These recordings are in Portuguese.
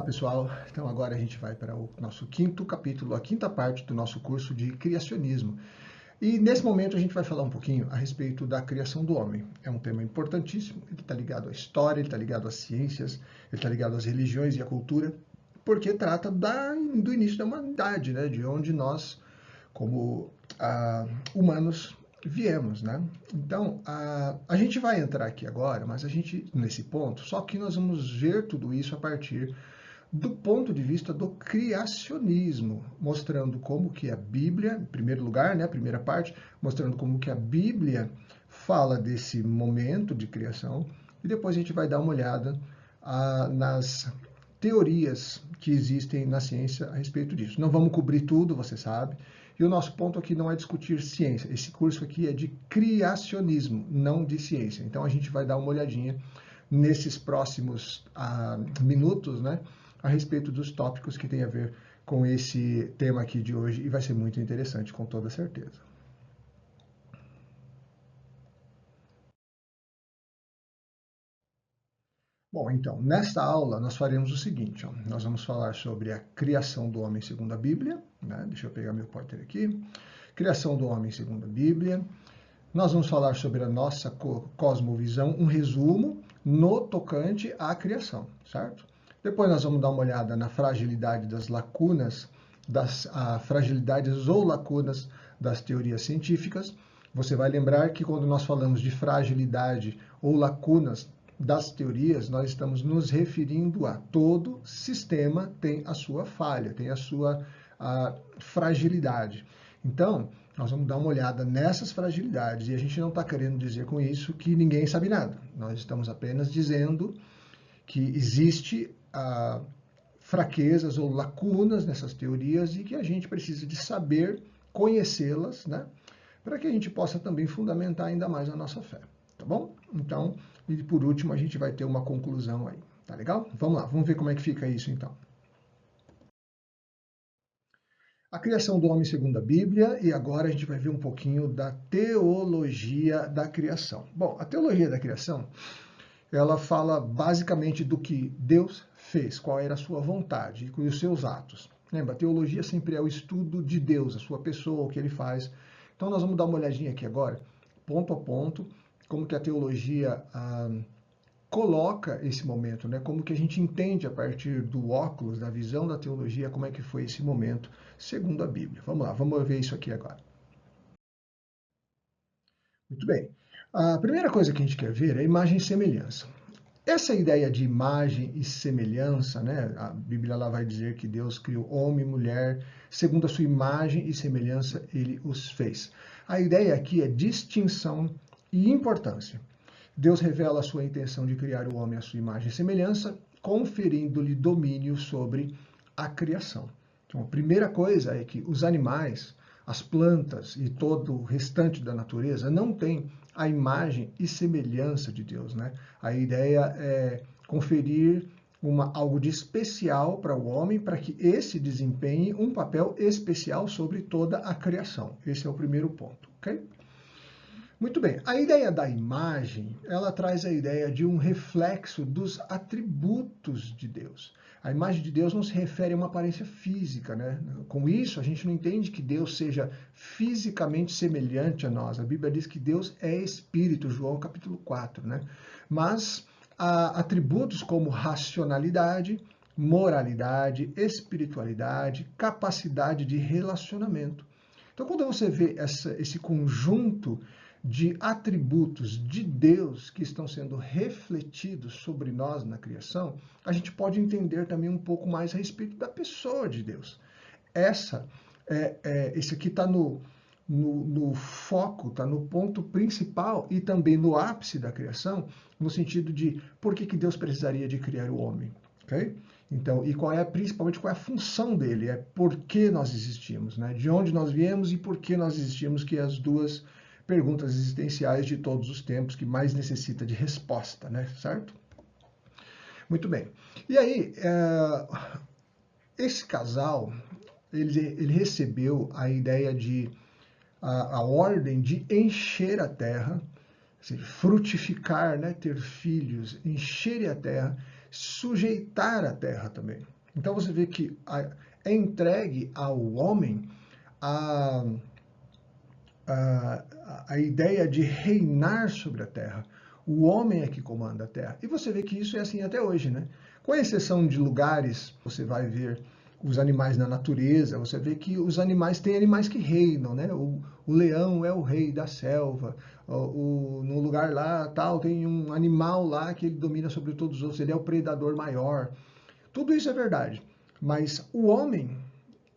pessoal. Então agora a gente vai para o nosso quinto capítulo, a quinta parte do nosso curso de criacionismo. E nesse momento a gente vai falar um pouquinho a respeito da criação do homem. É um tema importantíssimo, ele está ligado à história, ele está ligado às ciências, ele está ligado às religiões e à cultura, porque trata do início da humanidade, né? De onde nós, como humanos, viemos, né? Então, a gente vai entrar aqui agora, mas a gente, nesse ponto, só que nós vamos ver tudo isso a partir do ponto de vista do criacionismo, mostrando como que a Bíblia, em primeiro lugar, né, a primeira parte, mostrando como que a Bíblia fala desse momento de criação, e depois a gente vai dar uma olhada nas teorias que existem na ciência a respeito disso. Não vamos cobrir tudo, você sabe, e o nosso ponto aqui não é discutir ciência, esse curso aqui é de criacionismo, não de ciência. Então a gente vai dar uma olhadinha nesses próximos minutos, né, a respeito dos tópicos que tem a ver com esse tema aqui de hoje, e vai ser muito interessante, com toda certeza. Bom, então, nesta aula nós faremos o seguinte, ó, nós vamos falar sobre a criação do homem segundo a Bíblia, né? Deixa eu pegar meu pointer aqui. Criação do homem segundo a Bíblia. Nós vamos falar sobre a nossa cosmovisão, um resumo no tocante à criação, certo? Depois nós vamos dar uma olhada na fragilidade das lacunas, das fragilidades ou lacunas das teorias científicas. Você vai lembrar que quando nós falamos de fragilidade ou lacunas das teorias, nós estamos nos referindo a todo sistema tem a sua falha, tem a sua fragilidade. Então, nós vamos dar uma olhada nessas fragilidades, e a gente não está querendo dizer com isso que ninguém sabe nada. Nós estamos apenas dizendo que existe fraquezas ou lacunas nessas teorias e que a gente precisa de saber conhecê-las, né, para que a gente possa também fundamentar ainda mais a nossa fé, tá bom? Então, e por último, a gente vai ter uma conclusão aí, tá legal? Vamos lá, vamos ver como é que fica isso então. A criação do homem segundo a Bíblia, e agora a gente vai ver um pouquinho da teologia da criação. Bom, a teologia da criação, ela fala basicamente do que Deus fez, qual era a sua vontade e os seus atos. Lembra, a teologia sempre é o estudo de Deus, a sua pessoa, o que ele faz. Então nós vamos dar uma olhadinha aqui agora, ponto a ponto, como que a teologia coloca esse momento, né? Como que a gente entende a partir do óculos, da visão da teologia, como é que foi esse momento, segundo a Bíblia. Vamos lá, vamos ver isso aqui agora. Muito bem. A primeira coisa que a gente quer ver é imagem e semelhança. Essa ideia de imagem e semelhança, né? A Bíblia lá vai dizer que Deus criou homem e mulher, segundo a sua imagem e semelhança, ele os fez. A ideia aqui é distinção e importância. Deus revela a sua intenção de criar o homem à sua imagem e semelhança, conferindo-lhe domínio sobre a criação. Então, a primeira coisa é que os animais, as plantas e todo o restante da natureza não tem a imagem e semelhança de Deus, né? A ideia é conferir algo de especial para o homem, para que esse desempenhe um papel especial sobre toda a criação. Esse é o primeiro ponto, ok? Muito bem, a ideia da imagem, ela traz a ideia de um reflexo dos atributos de Deus. A imagem de Deus não se refere a uma aparência física, né? Com isso, a gente não entende que Deus seja fisicamente semelhante a nós. A Bíblia diz que Deus é espírito, João capítulo 4, né? Mas há atributos como racionalidade, moralidade, espiritualidade, capacidade de relacionamento. Então, quando você vê esse conjunto de atributos de Deus que estão sendo refletidos sobre nós na criação, a gente pode entender também um pouco mais a respeito da pessoa de Deus. Esse aqui está no foco, está no ponto principal e também no ápice da criação, no sentido de por que Deus precisaria de criar o homem, ok? Então, e principalmente qual é a função dele, é por que nós existimos, né? De onde nós viemos e por que nós existimos, que é as duas perguntas existenciais de todos os tempos que mais necessita de resposta, né? Certo? Muito bem. E aí, esse casal, ele recebeu a ideia de a ordem de encher a terra, frutificar, né, ter filhos, encher a terra, sujeitar a terra também. Então você vê que é entregue ao homem a, a ideia de reinar sobre a terra. O homem é que comanda a terra. E você vê que isso é assim até hoje, né? Com exceção de lugares, você vai ver os animais na natureza, você vê que os animais, tem animais que reinam, né? O leão é o rei da selva, no lugar lá, tal, tem um animal lá que ele domina sobre todos os outros, ele é o predador maior. Tudo isso é verdade, mas o homem,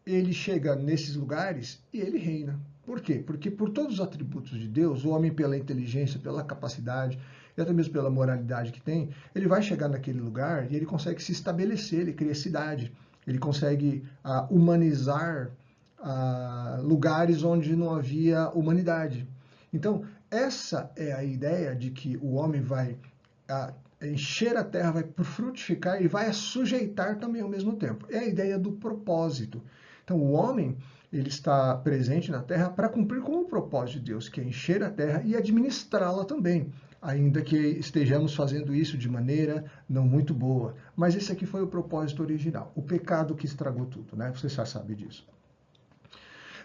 ele chega nesses lugares e ele reina. Por quê? Porque por todos os atributos de Deus, o homem pela inteligência, pela capacidade e até mesmo pela moralidade que tem, ele vai chegar naquele lugar e ele consegue se estabelecer, ele cria cidade, ele consegue humanizar lugares onde não havia humanidade. Então, essa é a ideia de que o homem vai encher a terra, vai frutificar e vai sujeitar também ao mesmo tempo. É a ideia do propósito. Então, o homem, ele está presente na terra para cumprir com o propósito de Deus, que é encher a terra e administrá-la também, ainda que estejamos fazendo isso de maneira não muito boa. Mas esse aqui foi o propósito original, o pecado que estragou tudo, né? Você já sabe disso.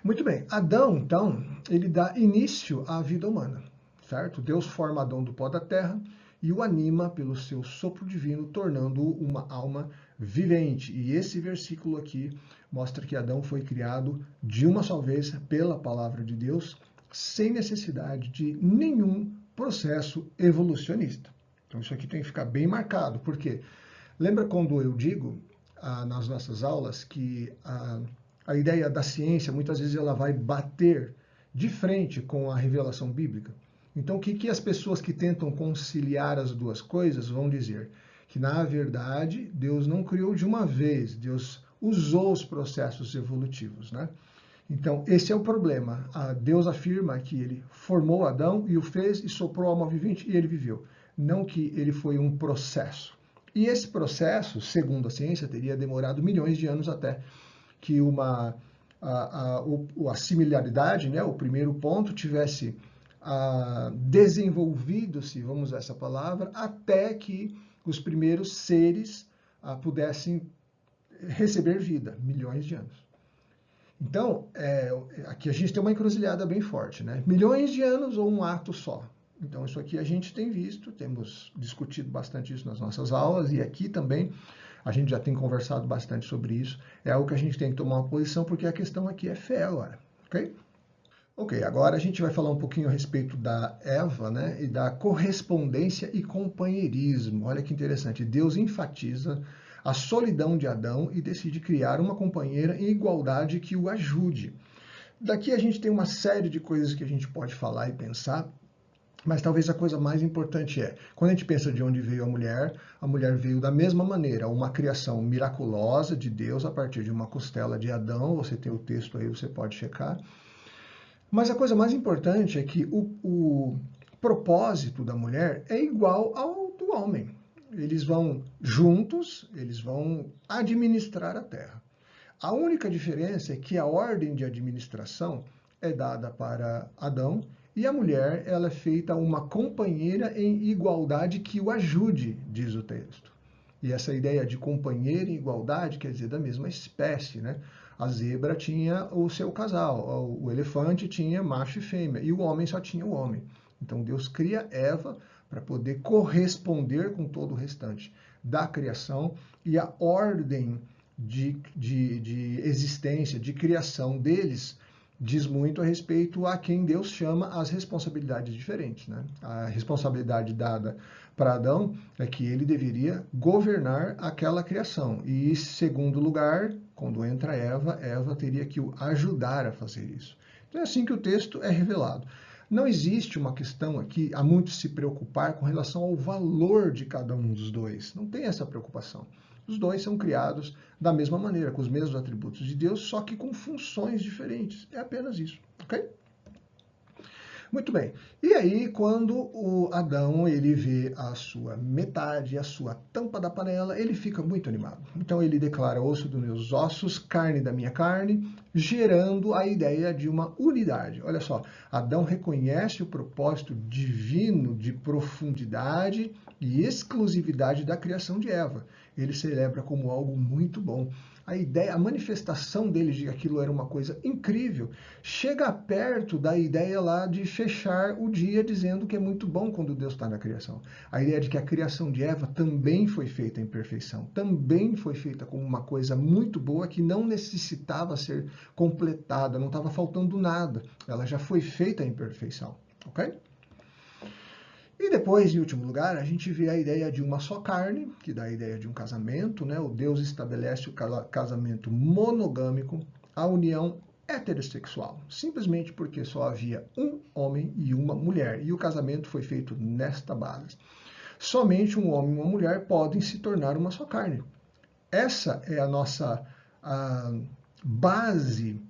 Muito bem, Adão, então, ele dá início à vida humana, certo? Deus forma Adão do pó da terra e o anima pelo seu sopro divino, tornando-o uma alma vivente. E esse versículo aqui mostra que Adão foi criado de uma só vez pela palavra de Deus, sem necessidade de nenhum processo evolucionista. Então isso aqui tem que ficar bem marcado, porque lembra quando eu digo nas nossas aulas que a ideia da ciência, muitas vezes, ela vai bater de frente com a revelação bíblica? Então, o que as pessoas que tentam conciliar as duas coisas vão dizer? Que, na verdade, Deus não criou de uma vez, Deus usou os processos evolutivos, né? Então, esse é o problema. Deus afirma que ele formou Adão e o fez e soprou a alma vivente e ele viveu. Não que ele foi um processo. E esse processo, segundo a ciência, teria demorado milhões de anos até que a similaridade, né, o primeiro ponto, tivesse desenvolvido-se, vamos usar essa palavra, até que os primeiros seres pudessem receber vida, milhões de anos. Então, aqui a gente tem uma encruzilhada bem forte, né? Milhões de anos ou um ato só? Então, isso aqui a gente tem visto, temos discutido bastante isso nas nossas aulas e aqui também a gente já tem conversado bastante sobre isso. É algo que a gente tem que tomar uma posição, porque a questão aqui é fé agora, ok? Ok, agora a gente vai falar um pouquinho a respeito da Eva, né, e da correspondência e companheirismo. Olha que interessante, Deus enfatiza a solidão de Adão e decide criar uma companheira em igualdade que o ajude. Daqui a gente tem uma série de coisas que a gente pode falar e pensar, mas talvez a coisa mais importante quando a gente pensa de onde veio a mulher veio da mesma maneira, uma criação miraculosa de Deus a partir de uma costela de Adão, você tem o texto aí, você pode checar. Mas a coisa mais importante é que o propósito da mulher é igual ao do homem. Eles vão juntos, eles vão administrar a terra. A única diferença é que a ordem de administração é dada para Adão e a mulher ela é feita uma companheira em igualdade que o ajude, diz o texto. E essa ideia de companheira em igualdade quer dizer da mesma espécie, né? A zebra tinha o seu casal, o elefante tinha macho e fêmea, e o homem só tinha o homem. Então Deus cria Eva para poder corresponder com todo o restante da criação, e a ordem de existência, de criação deles, diz muito a respeito a quem Deus chama as responsabilidades diferentes, né? A responsabilidade dada para Adão é que ele deveria governar aquela criação. E, segundo lugar, quando entra Eva, Eva teria que o ajudar a fazer isso. Então é assim que o texto é revelado. Não existe uma questão aqui a muito se preocupar com relação ao valor de cada um dos dois. Não tem essa preocupação. Os dois são criados da mesma maneira, com os mesmos atributos de Deus, só que com funções diferentes. É apenas isso, ok? Muito bem. E aí, quando o Adão ele vê a sua metade, a sua tampa da panela, ele fica muito animado. Então ele declara osso dos meus ossos, carne da minha carne, gerando a ideia de uma unidade. Olha só, Adão reconhece o propósito divino de profundidade e exclusividade da criação de Eva. ele celebra como algo muito bom. A ideia, a manifestação dele de que aquilo era uma coisa incrível, chega perto da ideia lá de fechar o dia dizendo que é muito bom quando Deus está na criação. A ideia de que a criação de Eva também foi feita em perfeição, também foi feita como uma coisa muito boa que não necessitava ser completada, não estava faltando nada. Ela já foi feita em perfeição, ok? E depois, em último lugar, a gente vê a ideia de uma só carne, que dá a ideia de um casamento, né? O Deus estabelece o casamento monogâmico, a união heterossexual, simplesmente porque só havia um homem e uma mulher, e o casamento foi feito nesta base. Somente um homem e uma mulher podem se tornar uma só carne. Essa é a nossa base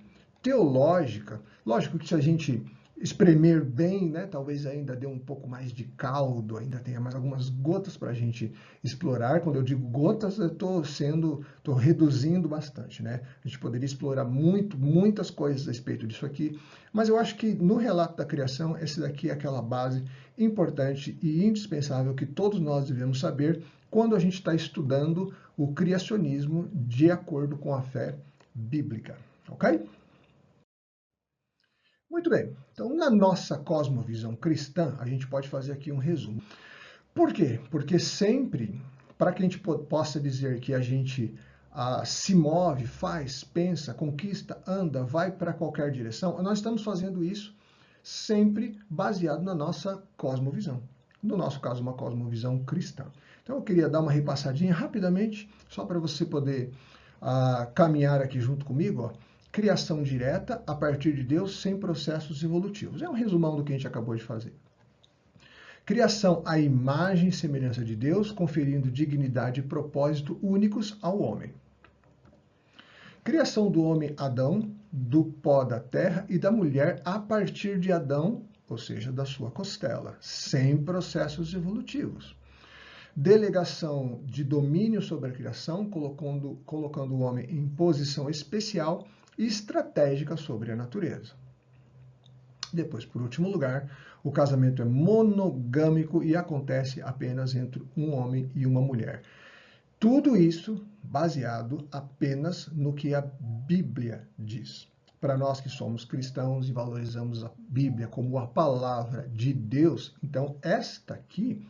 teológica. Lógico que se a gente espremer bem, né, talvez ainda dê um pouco mais de caldo, ainda tenha mais algumas gotas para a gente explorar. Quando eu digo gotas, eu estou reduzindo bastante, né? A gente poderia explorar muitas coisas a respeito disso aqui, mas eu acho que no relato da criação, esse daqui é aquela base importante e indispensável que todos nós devemos saber quando a gente está estudando o criacionismo de acordo com a fé bíblica, ok? Muito bem, então na nossa cosmovisão cristã, a gente pode fazer aqui um resumo. Por quê? Porque sempre, para que a gente possa dizer que a gente se move, faz, pensa, conquista, anda, vai para qualquer direção, nós estamos fazendo isso sempre baseado na nossa cosmovisão. No nosso caso, uma cosmovisão cristã. Então eu queria dar uma repassadinha rapidamente, só para você poder caminhar aqui junto comigo, ó. Criação direta a partir de Deus sem processos evolutivos. É um resumão do que a gente acabou de fazer. Criação à imagem e semelhança de Deus, conferindo dignidade e propósito únicos ao homem. Criação do homem Adão, do pó da terra, e da mulher a partir de Adão, ou seja, da sua costela, sem processos evolutivos. Delegação de domínio sobre a criação, colocando o homem em posição especial e estratégica sobre a natureza. Depois, por último lugar, o casamento é monogâmico e acontece apenas entre um homem e uma mulher. Tudo isso baseado apenas no que a Bíblia diz. Para nós que somos cristãos e valorizamos a Bíblia como a palavra de Deus, então esta aqui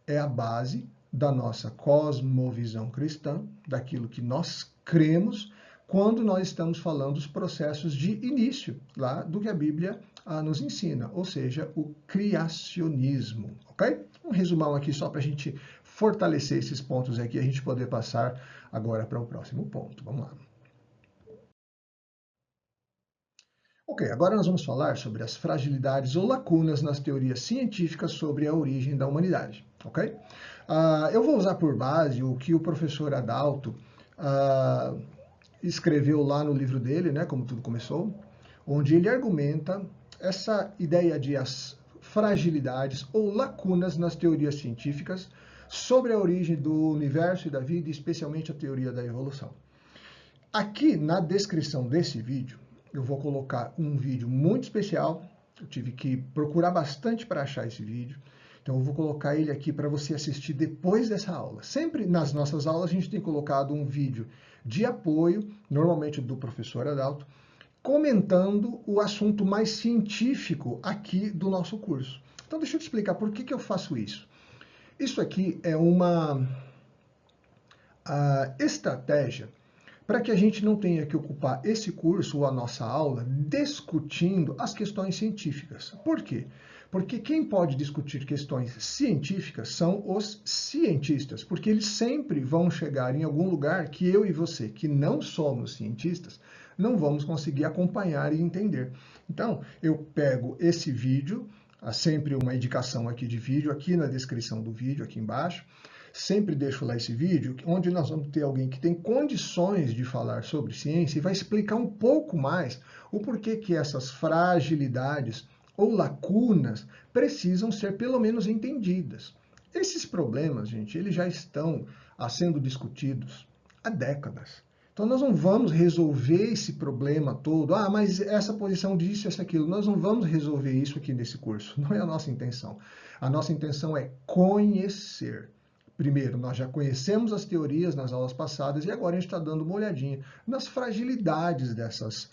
é a base da nossa cosmovisão cristã, daquilo que nós cremos, quando nós estamos falando dos processos de início, lá do que a Bíblia nos ensina, ou seja, o criacionismo, ok? Um resumão aqui só para a gente fortalecer esses pontos aqui, a gente poder passar agora para o próximo ponto. Vamos lá. Ok, agora nós vamos falar sobre as fragilidades ou lacunas nas teorias científicas sobre a origem da humanidade, ok? Eu vou usar por base o que o professor Adalto escreveu lá no livro dele, né, Como Tudo Começou, onde ele argumenta essa ideia de as fragilidades ou lacunas nas teorias científicas sobre a origem do universo e da vida, especialmente a teoria da evolução. Aqui na descrição desse vídeo, eu vou colocar um vídeo muito especial. Eu tive que procurar bastante para achar esse vídeo. Então eu vou colocar ele aqui para você assistir depois dessa aula. Sempre nas nossas aulas a gente tem colocado um vídeo de apoio, normalmente do professor Adalto, comentando o assunto mais científico aqui do nosso curso. Então deixa eu te explicar por que eu faço isso. Isso aqui é uma estratégia para que a gente não tenha que ocupar esse curso ou a nossa aula discutindo as questões científicas. Por quê? Porque quem pode discutir questões científicas são os cientistas, porque eles sempre vão chegar em algum lugar que eu e você, que não somos cientistas, não vamos conseguir acompanhar e entender. Então, eu pego esse vídeo, há sempre uma indicação aqui de vídeo, aqui na descrição do vídeo, aqui embaixo, sempre deixo lá esse vídeo, onde nós vamos ter alguém que tem condições de falar sobre ciência e vai explicar um pouco mais o porquê que essas fragilidades ou lacunas precisam ser pelo menos entendidas. Esses problemas, gente, eles já estão sendo discutidos há décadas. Então nós não vamos resolver esse problema todo, mas essa posição disso, essa aquilo. Nós não vamos resolver isso aqui nesse curso, não é a nossa intenção. A nossa intenção é conhecer. Primeiro, nós já conhecemos as teorias nas aulas passadas e agora a gente está dando uma olhadinha nas fragilidades dessas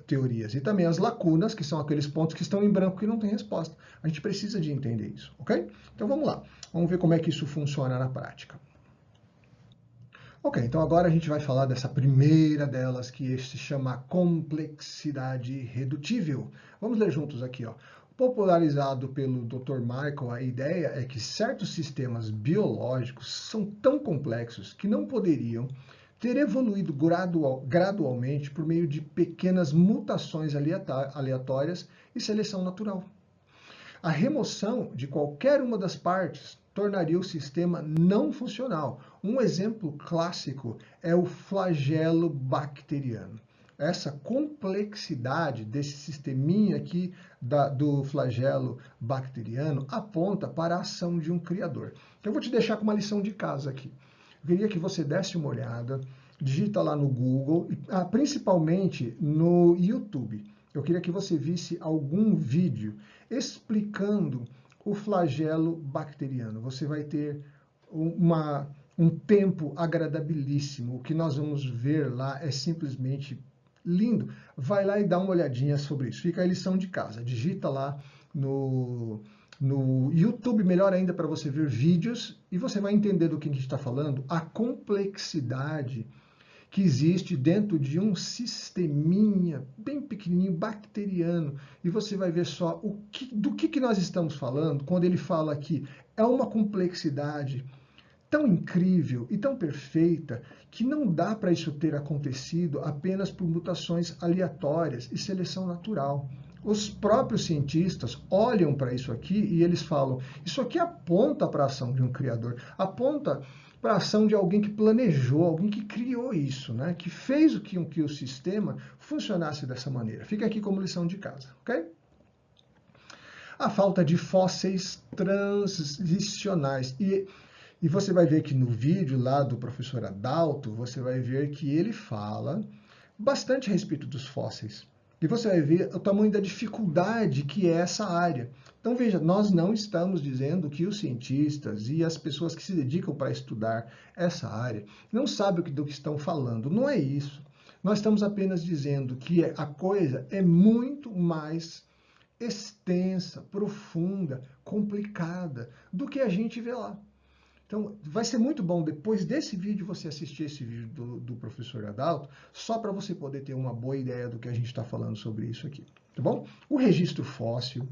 teorias e também as lacunas, que são aqueles pontos que estão em branco que não tem resposta. A gente precisa de entender isso, ok? Então vamos lá, vamos ver como é que isso funciona na prática. Ok, então agora a gente vai falar dessa primeira delas, que se chama complexidade redutível. Vamos ler juntos aqui, ó. Popularizado pelo Dr. Michael, a ideia é que certos sistemas biológicos são tão complexos que não poderiam ter evoluído gradualmente por meio de pequenas mutações aleatórias e seleção natural. A remoção de qualquer uma das partes tornaria o sistema não funcional. Um exemplo clássico é o flagelo bacteriano. Essa complexidade desse sisteminha aqui do flagelo bacteriano aponta para a ação de um criador. Então, eu vou te deixar com uma lição de casa aqui. Eu queria que você desse uma olhada, digita lá no Google, principalmente no YouTube. Eu queria que você visse algum vídeo explicando o flagelo bacteriano. Você vai ter um tempo agradabilíssimo. O que nós vamos ver lá é simplesmente lindo. Vai lá e dá uma olhadinha sobre isso. Fica a lição de casa. Digita lá no YouTube, melhor ainda, para você ver vídeos e você vai entender do que a gente está falando, a complexidade que existe dentro de um sisteminha bem pequenininho, bacteriano. E você vai ver só do que nós estamos falando quando ele fala que é uma complexidade tão incrível e tão perfeita que não dá para isso ter acontecido apenas por mutações aleatórias e seleção natural. Os próprios cientistas olham para isso aqui e eles falam, isso aqui aponta para a ação de um criador, aponta para a ação de alguém que planejou, alguém que criou isso, né? Que fez que o sistema funcionasse dessa maneira. Fica aqui como lição de casa, ok? A falta de fósseis transicionais. E você vai ver que no vídeo lá do professor Adalto, você vai ver que ele fala bastante a respeito dos fósseis. E você vai ver o tamanho da dificuldade que é essa área. Então veja, nós não estamos dizendo que os cientistas e as pessoas que se dedicam para estudar essa área não sabem do que estão falando. Não é isso. Nós estamos apenas dizendo que a coisa é muito mais extensa, profunda, complicada do que a gente vê lá. Então, vai ser muito bom, depois desse vídeo, você assistir esse vídeo do professor Adalto, só para você poder ter uma boa ideia do que a gente está falando sobre isso aqui, tá bom? O registro fóssil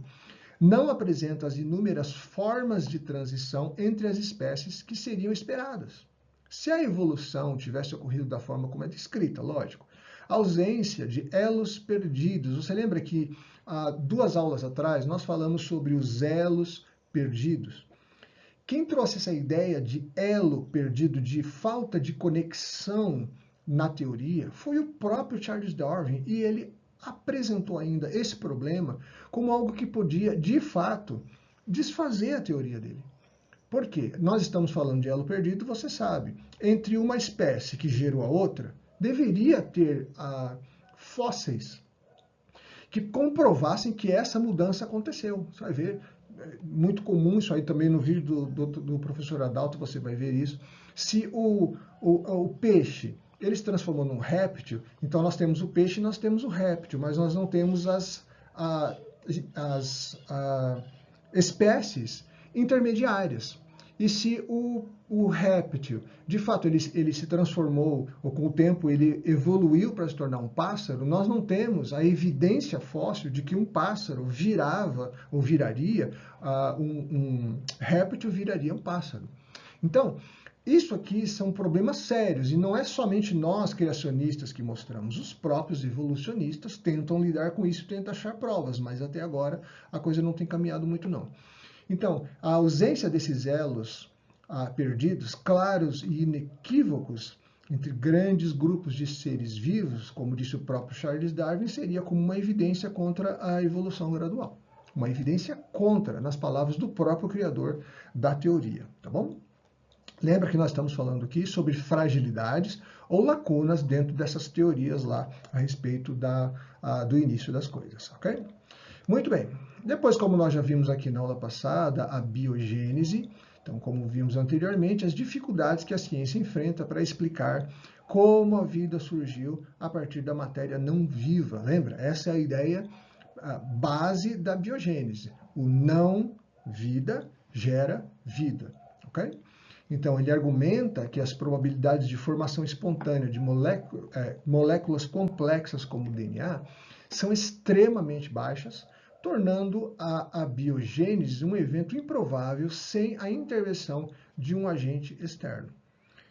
não apresenta as inúmeras formas de transição entre as espécies que seriam esperadas. Se a evolução tivesse ocorrido da forma como é descrita, lógico, a ausência de elos perdidos. Você lembra que há 2 aulas atrás nós falamos sobre os elos perdidos? Quem trouxe essa ideia de elo perdido, de falta de conexão na teoria, foi o próprio Charles Darwin, e ele apresentou ainda esse problema como algo que podia, de fato, desfazer a teoria dele. Por quê? Nós estamos falando de elo perdido, você sabe. Entre uma espécie que gerou a outra, deveria ter fósseis que comprovassem que essa mudança aconteceu. Você vai ver, muito comum isso aí também no vídeo do professor Adalto, você vai ver isso. Se o peixe ele se transformou num réptil, então nós temos o peixe e nós temos o réptil, mas nós não temos as espécies intermediárias. E se o réptil, de fato, ele se transformou, ou com o tempo ele evoluiu para se tornar um pássaro, nós não temos a evidência fóssil de que um pássaro virava, ou viraria, um réptil viraria um pássaro. Então, isso aqui são problemas sérios, e não é somente nós, criacionistas, que mostramos. Os próprios evolucionistas tentam lidar com isso, tentam achar provas, mas até agora a coisa não tem caminhado muito, não. Então, a ausência desses elos perdidos, claros e inequívocos, entre grandes grupos de seres vivos, como disse o próprio Charles Darwin, seria como uma evidência contra a evolução gradual. Uma evidência contra, nas palavras do próprio criador da teoria, tá bom? Lembra que nós estamos falando aqui sobre fragilidades ou lacunas dentro dessas teorias lá a respeito do início das coisas, ok? Muito bem. Depois, como nós já vimos aqui na aula passada, a biogênese. Então, como vimos anteriormente, as dificuldades que a ciência enfrenta para explicar como a vida surgiu a partir da matéria não viva. Lembra? Essa é a ideia base da biogênese. O não vida gera vida, ok? Então, ele argumenta que as probabilidades de formação espontânea de moléculas complexas como o DNA são extremamente baixas, tornando a biogênese um evento improvável sem a intervenção de um agente externo.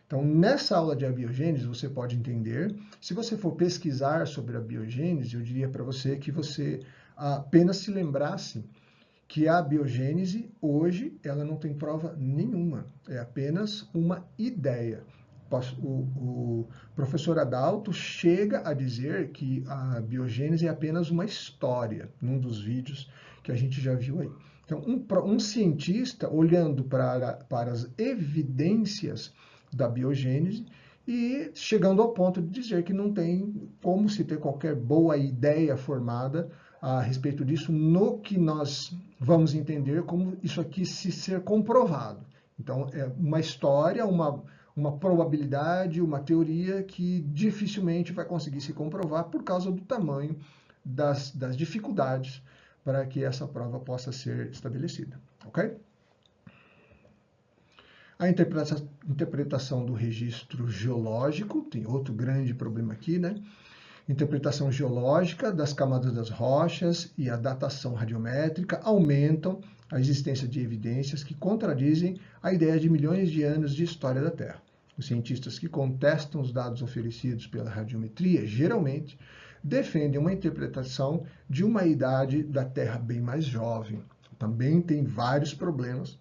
Então, nessa aula de abiogênese, você pode entender, se você for pesquisar sobre a biogênese, eu diria para você que você apenas se lembrasse que a biogênese, hoje, ela não tem prova nenhuma, é apenas uma ideia. O professor Adalto chega a dizer que a biogênese é apenas uma história, num dos vídeos que a gente já viu aí. Então, um cientista olhando para as evidências da biogênese e chegando ao ponto de dizer que não tem como se ter qualquer boa ideia formada a respeito disso, no que nós vamos entender como isso aqui se ser comprovado. Então, é uma história, uma probabilidade, uma teoria que dificilmente vai conseguir se comprovar por causa do tamanho das dificuldades para que essa prova possa ser estabelecida, ok? A interpretação do registro geológico, tem outro grande problema aqui, né? Interpretação geológica das camadas das rochas e a datação radiométrica aumentam a existência de evidências que contradizem a ideia de milhões de anos de história da Terra. Os cientistas que contestam os dados oferecidos pela radiometria, geralmente, defendem uma interpretação de uma idade da Terra bem mais jovem. Também tem vários problemas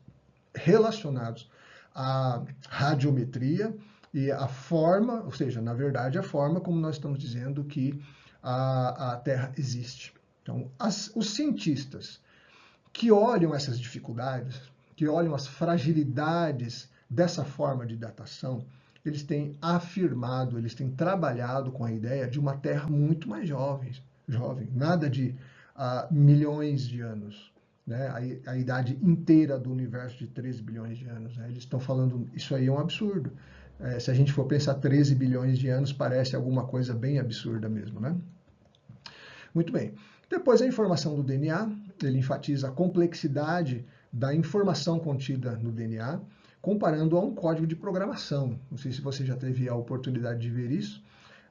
relacionados à radiometria e a forma, ou seja, na verdade, a forma como nós estamos dizendo que a Terra existe. Então, os cientistas que olham essas dificuldades, que olham as fragilidades dessa forma de datação, eles têm afirmado, eles têm trabalhado com a ideia de uma Terra muito mais jovem, nada de milhões de anos. Né, a idade inteira do universo de 13 bilhões de anos. Né, eles estão falando, isso aí é um absurdo. Se a gente for pensar 13 bilhões de anos, parece alguma coisa bem absurda mesmo, né? Muito bem. Depois, a informação do DNA, ele enfatiza a complexidade da informação contida no DNA, comparando a um código de programação. Não sei se você já teve a oportunidade de ver isso,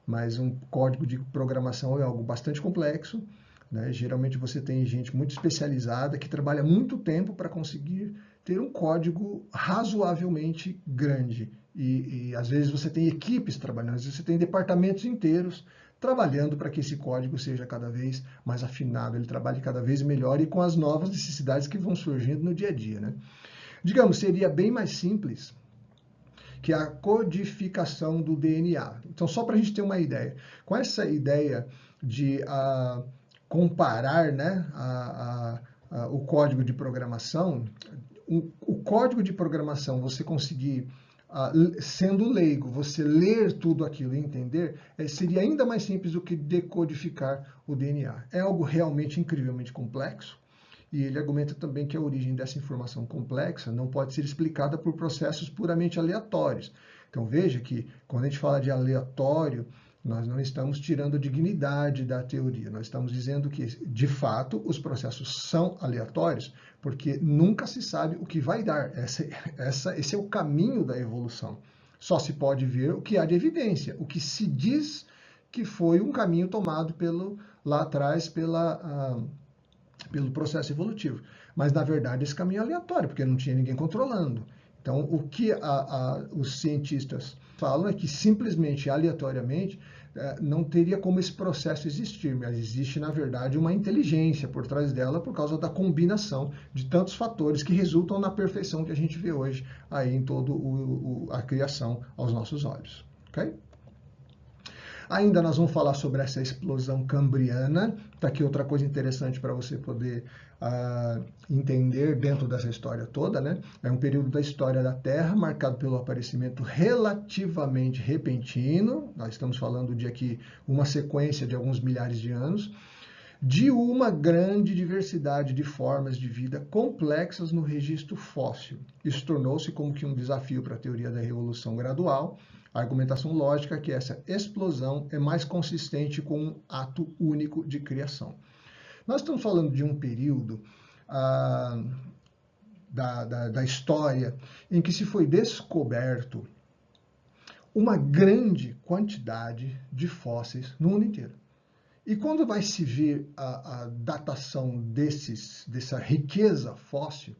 mas um código de programação é algo bastante complexo, né? Geralmente você tem gente muito especializada que trabalha muito tempo para conseguir ter um código razoavelmente grande. E às vezes você tem equipes trabalhando, às vezes você tem departamentos inteiros trabalhando para que esse código seja cada vez mais afinado, ele trabalhe cada vez melhor e com as novas necessidades que vão surgindo no dia a dia, né? Digamos, seria bem mais simples que a codificação do DNA. Então, só para a gente ter uma ideia, com essa ideia de comparar, né, o código de programação, o código de programação, você conseguir, sendo leigo, você ler tudo aquilo e entender, seria ainda mais simples do que decodificar o DNA. É algo realmente incrivelmente complexo, e ele argumenta também que a origem dessa informação complexa não pode ser explicada por processos puramente aleatórios. Então veja que quando a gente fala de aleatório, nós não estamos tirando a dignidade da teoria, nós estamos dizendo que, de fato, os processos são aleatórios, porque nunca se sabe o que vai dar. Esse é o caminho da evolução. Só se pode ver o que há de evidência, o que se diz que foi um caminho tomado lá atrás pelo processo evolutivo. Mas, na verdade, esse caminho é aleatório, porque não tinha ninguém controlando. Então, o que os cientistas falam é que simplesmente, aleatoriamente, não teria como esse processo existir, mas existe, na verdade, uma inteligência por trás dela por causa da combinação de tantos fatores que resultam na perfeição que a gente vê hoje aí em toda a criação aos nossos olhos. Ok? Ainda nós vamos falar sobre essa explosão cambriana. Está aqui outra coisa interessante para você poder entender dentro dessa história toda, né? É um período da história da Terra marcado pelo aparecimento relativamente repentino. Nós estamos falando de aqui uma sequência de alguns milhares de anos, de uma grande diversidade de formas de vida complexas no registro fóssil. Isso tornou-se como que um desafio para a teoria da evolução gradual, a argumentação lógica que essa explosão é mais consistente com um ato único de criação. Nós estamos falando de um período da história em que se foi descoberto uma grande quantidade de fósseis no mundo inteiro. E quando vai se ver a datação dessa riqueza fóssil,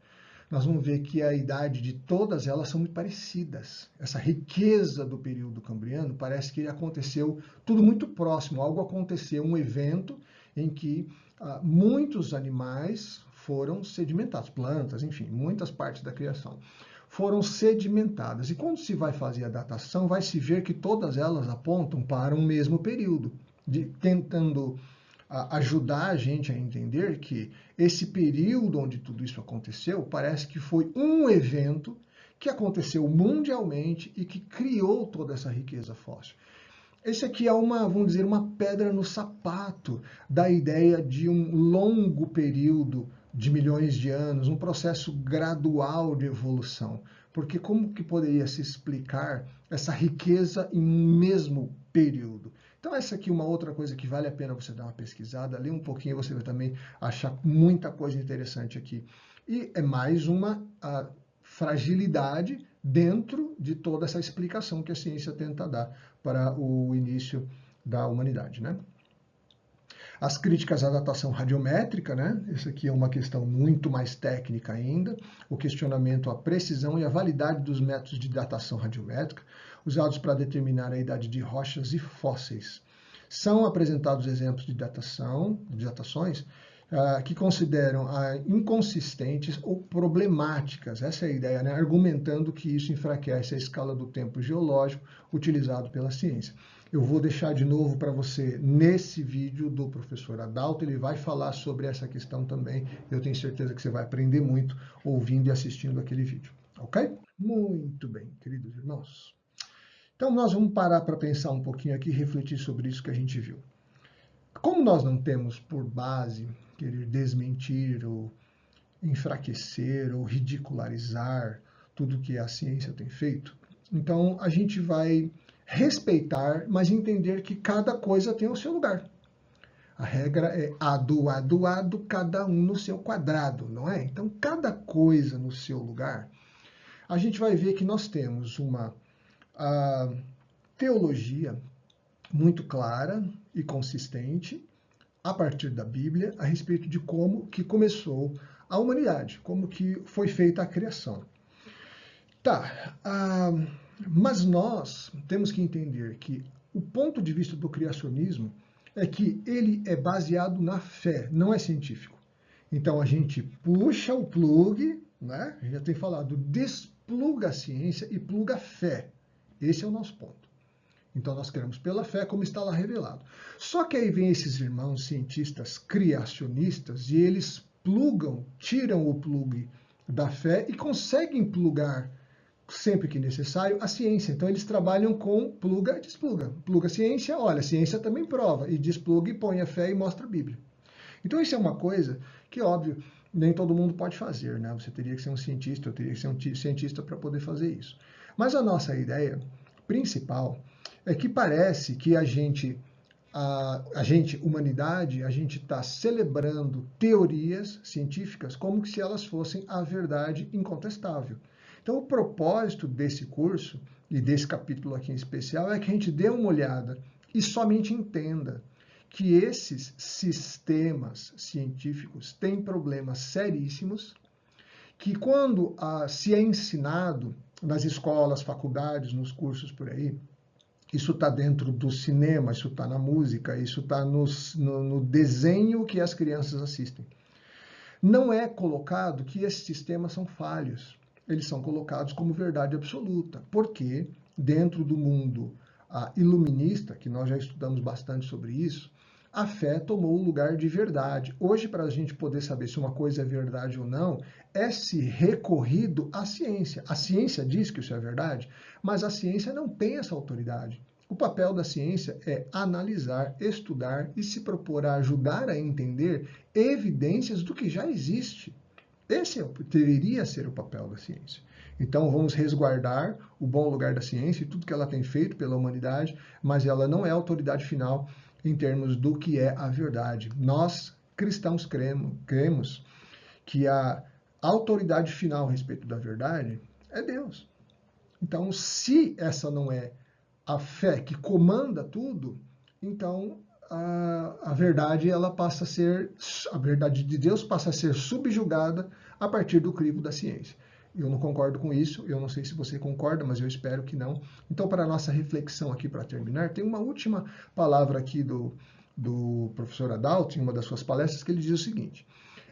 nós vamos ver que a idade de todas elas são muito parecidas. Essa riqueza do período cambriano parece que aconteceu tudo muito próximo. Algo aconteceu, um evento em que muitos animais foram sedimentados, plantas, enfim, muitas partes da criação foram sedimentadas. E quando se vai fazer a datação, vai se ver que todas elas apontam para um mesmo período, tentando ajudar a gente a entender que esse período onde tudo isso aconteceu parece que foi um evento que aconteceu mundialmente e que criou toda essa riqueza fóssil. Esse aqui é vamos dizer, uma pedra no sapato da ideia de um longo período de milhões de anos, um processo gradual de evolução. Porque como que poderia se explicar essa riqueza em um mesmo período? Então essa aqui é uma outra coisa que vale a pena você dar uma pesquisada, ler um pouquinho, você vai também achar muita coisa interessante aqui. E é mais uma fragilidade dentro de toda essa explicação que a ciência tenta dar para o início da humanidade, né? As críticas à datação radiométrica, né? Essa aqui é uma questão muito mais técnica ainda. O questionamento à precisão e à validade dos métodos de datação radiométrica usados para determinar a idade de rochas e fósseis. São apresentados exemplos de datações que consideram inconsistentes ou problemáticas. Essa é a ideia, né? Argumentando que isso enfraquece a escala do tempo geológico utilizado pela ciência. Eu vou deixar de novo para você nesse vídeo do professor Adalto, ele vai falar sobre essa questão também. Eu tenho certeza que você vai aprender muito ouvindo e assistindo aquele vídeo, ok? Muito bem, queridos irmãos. Então nós vamos parar para pensar um pouquinho aqui e refletir sobre isso que a gente viu. Como nós não temos por base querer desmentir ou enfraquecer ou ridicularizar tudo que a ciência tem feito, então a gente vai respeitar, mas entender que cada coisa tem o seu lugar. A regra é ado, cada um no seu quadrado, não é? Então, cada coisa no seu lugar, a gente vai ver que nós temos uma teologia muito clara e consistente, a partir da Bíblia, a respeito de como que começou a humanidade, como que foi feita a criação. Tá, mas nós temos que entender que o ponto de vista do criacionismo é que ele é baseado na fé, não é científico. Então a gente puxa o plug, né? Já tem falado, despluga a ciência e pluga a fé. Esse é o nosso ponto. Então nós queremos pela fé, como está lá revelado. Só que aí vem esses irmãos cientistas criacionistas e eles tiram o plug da fé e conseguem plugar sempre que necessário, a ciência. Então, eles trabalham com pluga e despluga. Pluga a ciência, olha, a ciência também prova, e despluga e põe a fé e mostra a Bíblia. Então, isso é uma coisa que, óbvio, nem todo mundo pode fazer, né? Você teria que ser um cientista, eu teria que ser um cientista para poder fazer isso. Mas a nossa ideia principal é que parece que a gente, humanidade, a gente está celebrando teorias científicas como se elas fossem a verdade incontestável. Então, o propósito desse curso, e desse capítulo aqui em especial, é que a gente dê uma olhada e somente entenda que esses sistemas científicos têm problemas seríssimos, que quando se é ensinado nas escolas, faculdades, nos cursos por aí, isso está dentro do cinema, isso está na música, isso está no desenho que as crianças assistem. Não é colocado que esses sistemas são falhos. Eles são colocados como verdade absoluta, porque dentro do mundo iluminista, que nós já estudamos bastante sobre isso, a fé tomou o lugar de verdade. Hoje, para a gente poder saber se uma coisa é verdade ou não, é-se recorrido à ciência. A ciência diz que isso é verdade, mas a ciência não tem essa autoridade. O papel da ciência é analisar, estudar e se propor a ajudar a entender evidências do que já existe. Esse deveria ser o papel da ciência. Então, vamos resguardar o bom lugar da ciência e tudo que ela tem feito pela humanidade, mas ela não é a autoridade final em termos do que é a verdade. Nós, cristãos, cremos que a autoridade final a respeito da verdade é Deus. Então, se essa não é a fé que comanda tudo, então a verdade ela passa a ser, a verdade de Deus passa a ser subjugada a partir do crivo da ciência. Eu não concordo com isso, eu não sei se você concorda, mas eu espero que não. Então, para a nossa reflexão aqui, para terminar, tem uma última palavra aqui do professor Adalto, em uma das suas palestras, que ele diz o seguinte: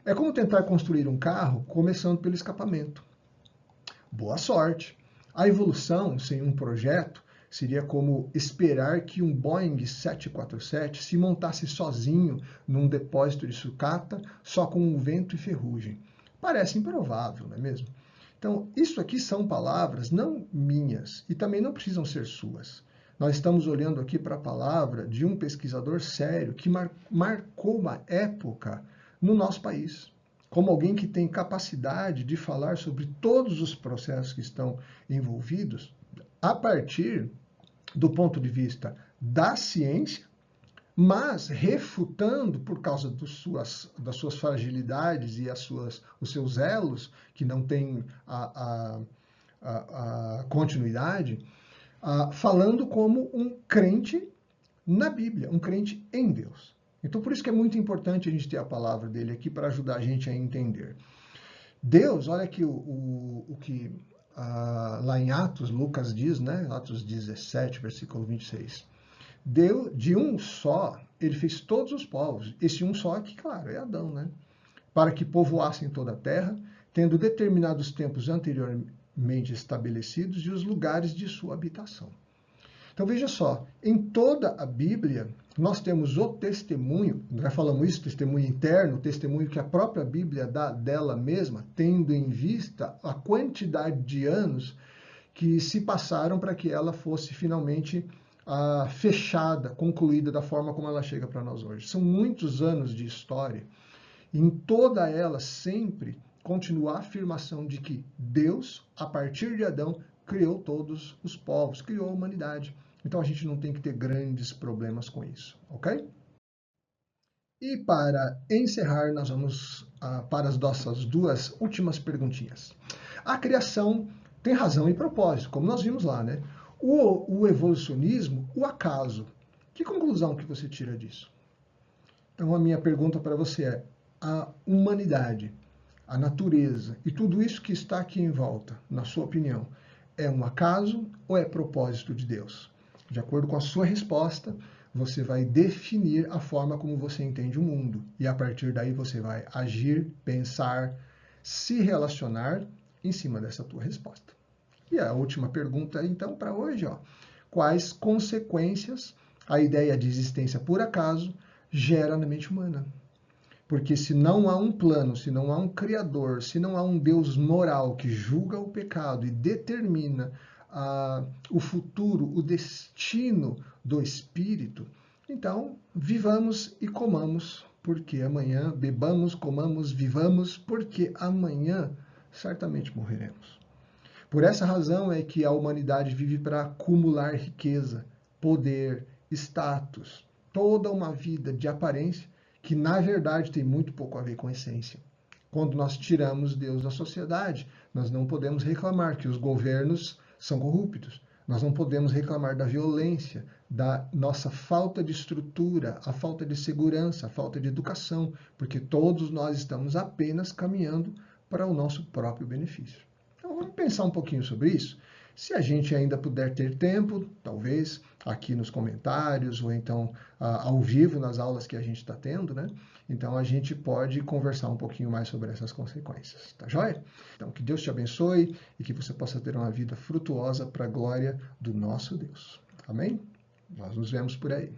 é como tentar construir um carro começando pelo escapamento. Boa sorte! A evolução sem um projeto seria como esperar que um Boeing 747 se montasse sozinho num depósito de sucata, só com vento e ferrugem. Parece improvável, não é mesmo? Então, isso aqui são palavras não minhas e também não precisam ser suas. Nós estamos olhando aqui para a palavra de um pesquisador sério que marcou uma época no nosso país, como alguém que tem capacidade de falar sobre todos os processos que estão envolvidos a partir do ponto de vista da ciência, mas refutando, por causa das suas fragilidades e os seus elos, que não têm a continuidade, falando como um crente na Bíblia, um crente em Deus. Então, por isso que é muito importante a gente ter a palavra dele aqui para ajudar a gente a entender. Deus, olha aqui o que lá em Atos, Lucas diz, né? Atos 17, versículo 26. Deus, de um só, ele fez todos os povos. Esse um só aqui, claro, é Adão, né? Para que povoassem toda a terra, tendo determinados tempos anteriormente estabelecidos e os lugares de sua habitação. Então veja só, em toda a Bíblia, nós temos o testemunho, já falamos isso, testemunho interno, testemunho que a própria Bíblia dá dela mesma, tendo em vista a quantidade de anos que se passaram para que ela fosse finalmente fechada, concluída da forma como ela chega para nós hoje. São muitos anos de história. E em toda ela, sempre continua a afirmação de que Deus, a partir de Adão, criou todos os povos, criou a humanidade. Então a gente não tem que ter grandes problemas com isso, ok? E para encerrar, nós vamos para as nossas duas últimas perguntinhas. A criação tem razão e propósito, como nós vimos lá, né? O evolucionismo, o acaso. Que conclusão que você tira disso? Então a minha pergunta para você é: a humanidade, a natureza e tudo isso que está aqui em volta, na sua opinião, é um acaso ou é propósito de Deus? De acordo com a sua resposta, você vai definir a forma como você entende o mundo. E a partir daí você vai agir, pensar, se relacionar em cima dessa tua resposta. E a última pergunta, então, para hoje, ó. Quais consequências a ideia de existência por acaso gera na mente humana? Porque se não há um plano, se não há um Criador, se não há um Deus moral que julga o pecado e determina o futuro, o destino do espírito, então vivamos e comamos, porque amanhã, bebamos, comamos, vivamos, porque amanhã certamente morreremos. Por essa razão é que a humanidade vive para acumular riqueza, poder, status, toda uma vida de aparência que, na verdade, tem muito pouco a ver com a essência. Quando nós tiramos Deus da sociedade, nós não podemos reclamar que os governos são corruptos. Nós não podemos reclamar da violência, da nossa falta de estrutura, a falta de segurança, a falta de educação, porque todos nós estamos apenas caminhando para o nosso próprio benefício. Então vamos pensar um pouquinho sobre isso. Se a gente ainda puder ter tempo, talvez aqui nos comentários ou então ao vivo nas aulas que a gente está tendo, né? Então a gente pode conversar um pouquinho mais sobre essas consequências, tá joia? Então que Deus te abençoe e que você possa ter uma vida frutuosa para a glória do nosso Deus. Amém? Nós nos vemos por aí.